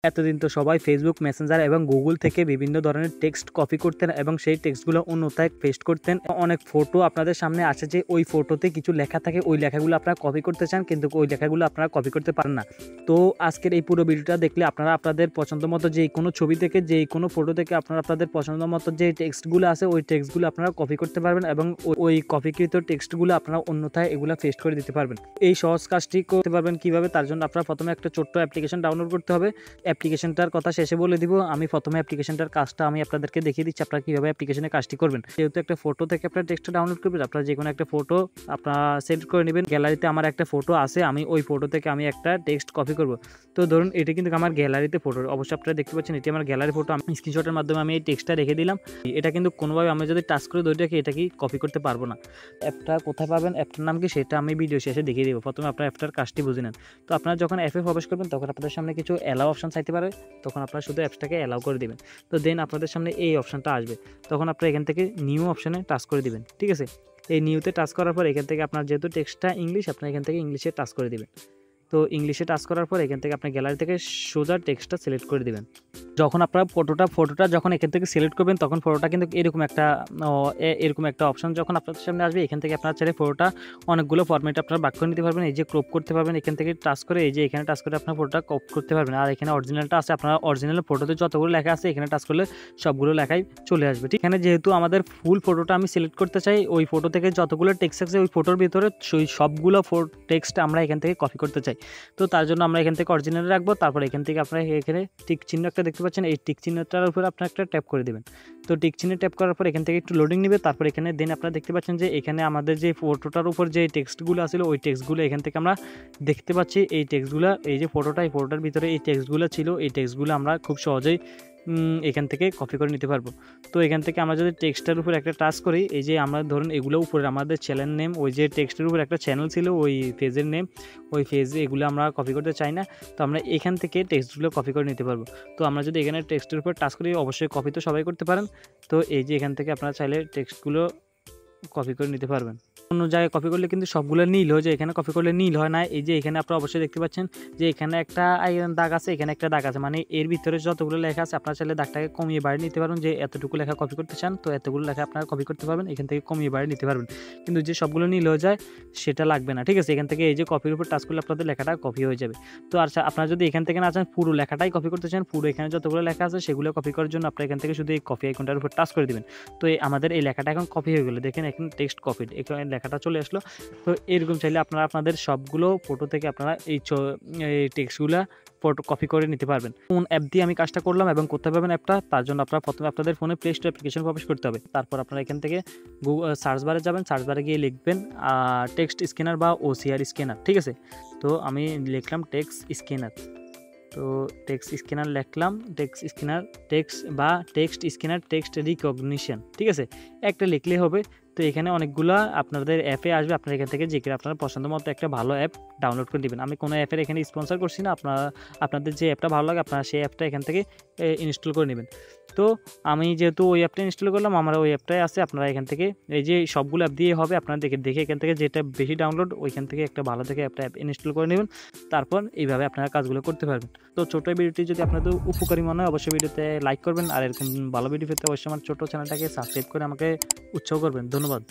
এতদিন তো সবাই ফেসবুক মেসেঞ্জার এবং গুগল থেকে বিভিন্ন ধরনের টেক্সট কপি করতেন এবং সেই টেক্সটগুলো অন্যথায় পেস্ট করতেন। অনেক ফটো আপনাদের সামনে আসে যে ওই ফটোতে কিছু লেখা থাকে, ওই লেখাগুলো আপনারা কপি করতে চান কিন্তু ওই লেখাগুলো আপনারা কপি করতে পারেন না। তো আজকের এই পুরো ভিডিওটা দেখলে আপনারা আপনাদের পছন্দ মতো যে কোনো ছবি থেকে, যে কোনো ফটো থেকে আপনারা আপনাদের পছন্দ মতো যে টেক্সটগুলো আছে ওই টেক্সটগুলো আপনারা কপি করতে পারবেন এবং ওই কপিকৃত টেক্সটগুলো আপনারা অন্যথায় এগুলো পেস্ট করে দিতে পারবেন। এই সহজ কাজটি করতে পারবেন কিভাবে, তার জন্য আপনারা প্রথমে একটা ছোট্ট অ্যাপ্লিকেশন ডাউনলোড করতে হবে। অ্যাপ্লিকেশনটার কথা শেষে বলে দিব। আমি প্রথমে অ্যাপ্লিকেশনটার কাজটা আমি আপনাদেরকে দেখিয়ে দিচ্ছি আপনারা কীভাবে অ্যাপ্লিকেশনের কাজটি করবেন। যেহেতু একটা ফটো থেকে আপনারা টেক্সটটা ডাউনলোড করবেন, আপনারা যে কোনো একটা ফটো আপনারা সিলেক্ট করে নেবেন। গ্যালারিতে আমার একটা ফটো আছে, আমি ওই ফটো থেকে আমি একটা টেক্সট কপি করব। তো ধরুন এটা কিন্তু আমার গ্যালারিতে ফটো, অবশ্যই আপনারা দেখতে পাচ্ছেন এটি আমার গ্যালারি ফটো। আমি স্ক্রিনশটের মাধ্যমে আমি এই টেক্সটটা রেখে দিলাম। এটা কিন্তু কোনোভাবে আমি যদি টাচ করে ধরে রাখি এটা কি কপি করতে পারবো না। অ্যাপটা কোথায় পাবেন, অ্যাপটার নাম কি সেটা আমি ভিডিও শেষে দেখিয়ে দেবো। প্রথমে আপনার অ্যাপটার কাজটি বুঝে নেন। তো আপনারা যখন অ্যাপে প্রবেশ করবেন তখন আপনাদের সামনে কিছু অ্যালাউ অপশন চাইতে পারে, তখন আপনারা শুধু অ্যাপসটাকে অ্যালাউ করে দেবেন। তো দেন আপনাদের সামনে এই অপশনটা আসবে, তখন আপনারা এখান থেকে নিউ অপশানে টাচ করে দিবেন। ঠিক আছে, এই নিউতে টাচ করার পর এখান থেকে আপনার যেহেতু টেক্সটটা ইংলিশ, আপনারা এখান থেকে ইংলিশে টাচ করে দিবেন। তো ইংলিশে টাচ করার পর এখান থেকে আপনার গ্যালারি থেকে সোজা টেক্সটটা সিলেক্ট করে দিবেন। যখন আপনারা ফটোটা যখন এখান থেকে সিলেক্ট করবেন তখন ফটোটা কিন্তু এরকম একটা অপশন যখন আপনাদের সামনে আসবে, এখান থেকে আপনারা চাইলে ফটোটা অনেকগুলো ফরম্যাটে আপনারা ভাগ করে নিতে পারবেন। এই যে ক্রপ করতে পারবেন, এখান থেকে টাচ করে এই যে এখানে টাচ করে আপনার ফটোটা ক্রপ করতে পারবেন। আর এখানে অরিজিনালটা আছে, আপনারা অরিজিনাল ফটোতে যতগুলো লেখা আছে এখানে টাচ করলে সবগুলো লেখাই চলে আসবে। ঠিক, এখানে যেহেতু আমাদের ফুল ফটোটা আমি সিলেক্ট করতে চাই, ওই ফটো থেকে যতগুলো টেক্সট আছে ওই ফটোর ভিতরে সেই সবগুলো টেক্সট আমরা এখান থেকে কপি করতে চাই। তো তার জন্য আমরা এখান থেকে অরিজিনাল রাখবো। তারপর এখান থেকে আপনারা এখানে টিক চিহ্ন একটা দেখতে পাচ্ছেন, এই টিক চিহ্নটার উপর আপনারা একটা ট্যাপ করে দেবেন। তো টিক চিহ্নে ট্যাপ করার পর এখান থেকে একটু লোডিং নেবে। তারপর এখানে দেন আপনারা দেখতে পাচ্ছেন যে এখানে আমাদের যে ফটোটার উপর যে টেক্সটগুলো আসলে ওই টেক্সটগুলো এখান থেকে আমরা দেখতে পাচ্ছি। এই টেক্সটগুলো, এই যে ফটোটা, এই ফটোটার ভিতরে এই টেক্সটগুলো ছিল, এই টেক্সটগুলো আমরা খুব সহজেই এখান থেকে কপি করে নিতে পারবো। তো এখান থেকে আমরা যদি টেক্সটের উপর একটা টাচ করি, এই যে আমরা ধরুন এগুলো উপরে আমাদের চ্যানেল নেম, ওই যে টেক্সটের উপর একটা চ্যানেল ছিল ওই পেজের নেম, ওই পেজে এগুলো আমরা কপি করতে চাই না। তো আমরা এখান থেকে টেক্সটগুলো কপি করে নিতে পারবো। তো আমরা যদি এখানে টেক্সটের উপর টাচ করি, অবশ্যই কপি তো সবাই করতে পারেন। তো এই যে এখান থেকে আপনারা চাইলে টেক্সটগুলো কপি করে নিতে পারবেন। অন্য জায়গায় কপি করলে কিন্তু সবগুলো নীল হয়ে যায়, এখানে কপি করলে নীল হয় না। এই যে এখানে আপনারা অবশ্যই দেখতে পাচ্ছেন যে এখানে একটা দাগ আছে, এখানে একটা দাগ আছে, মানে এর ভিতরে যতগুলো লেখা আছে আপনারা চাইলে দাগটাকে কমিয়ে বাড়িয়ে নিতে পারবেন। যে এতটুকু লেখা কপি করতে চান তো এতগুলো লেখা আপনারা কপি করতে পারবেন, এখান থেকে কমিয়ে বাড়িয়ে নিতে পারবেন। কিন্তু যে সবগুলো নীল হয়ে যায় সেটা লাগবে না। ঠিক আছে, এখান থেকে এই যে কপির উপর টাচ করলে আপনাদের লেখাটা কপি হয়ে যাবে। তো আর আপনারা যদি এখান থেকে না চান পুরো লেখাটাই কপি করতে চান, পুরো এখানে যতগুলো লেখা আছে সেগুলো কপি করার জন্য আপনারা এখান থেকে শুধু এই কপি আইকনটার উপর টাচ করে দিবেন। তো আমাদের এই লেখাটা এখন কপি হয়ে গেল, দেখেন এখন টেক্সট কপিড, এখানে লেখাটা চলে আসলো। তো এরকম চাইলে আপনারা আপনাদের সবগুলো ফটো থেকে আপনারা এই টেক্সটগুলো ফটো কপি করে নিতে পারবেন। কোন অ্যাপ দিয়ে আমি কাজটা করলাম এবং কোথায় পাবেন অ্যাপটা, তার জন্য আপনারা প্রথমে আপনাদের ফোনে প্লে স্টোর অ্যাপ্লিকেশন প্রবেশ করতে হবে। তারপর আপনারা এখান থেকে গুগল সার্চ বারে যাবেন, সার্চ বারে গিয়ে লিখবেন টেক্সট স্ক্যানার বা OCR স্ক্যানার। ঠিক আছে, তো আমি লিখলাম টেক্সট স্ক্যানার। তো টেক্সট স্ক্যানার লিখলাম, টেক্সট স্ক্যানার টেক্সট রিকগনিশন। ঠিক আছে, একটা লিখলেই হবে। তো এখানে অনেকগুলো আপনাদের অ্যাপে আসবে, আপনারা এখান থেকে যে আপনার পছন্দ মতো একটা ভালো অ্যাপ ডাউনলোড করে দেবেন। আমি কোনো অ্যাপের এখানে স্পন্সর করছি না, আপনাদের যে অ্যাপটা ভালো লাগে আপনারা সেই অ্যাপটা এখান থেকে ইনস্টল করে নেবেন। তো আমি যেহেতু ওই অ্যাপটা ইনস্টল করলাম, আমার ওই অ্যাপটাই আছে, আপনারা এখান থেকে এই যে সবগুলো অ্যাপ দিয়ে হবে, আপনারা দেখে এখান থেকে যেটা বেশি ডাউনলোড ওইখান থেকে একটা ভালো থেকে অ্যাপ ইনস্টল করে নেবেন। তারপর এইভাবে আপনারা কাজগুলো করতে পারবেন। তো ছোটো ভিডিওটি যদি আপনাদের উপকারী মনে হয় অবশ্যই ভিডিওতে লাইক করবেন, আর এরকম ভালো ভিডিও পেতে অবশ্যই আমার ছোটো চ্যানেলটাকে সাবস্ক্রাইব করে আমাকে উৎসাহ করবেন। ধন্যবাদ।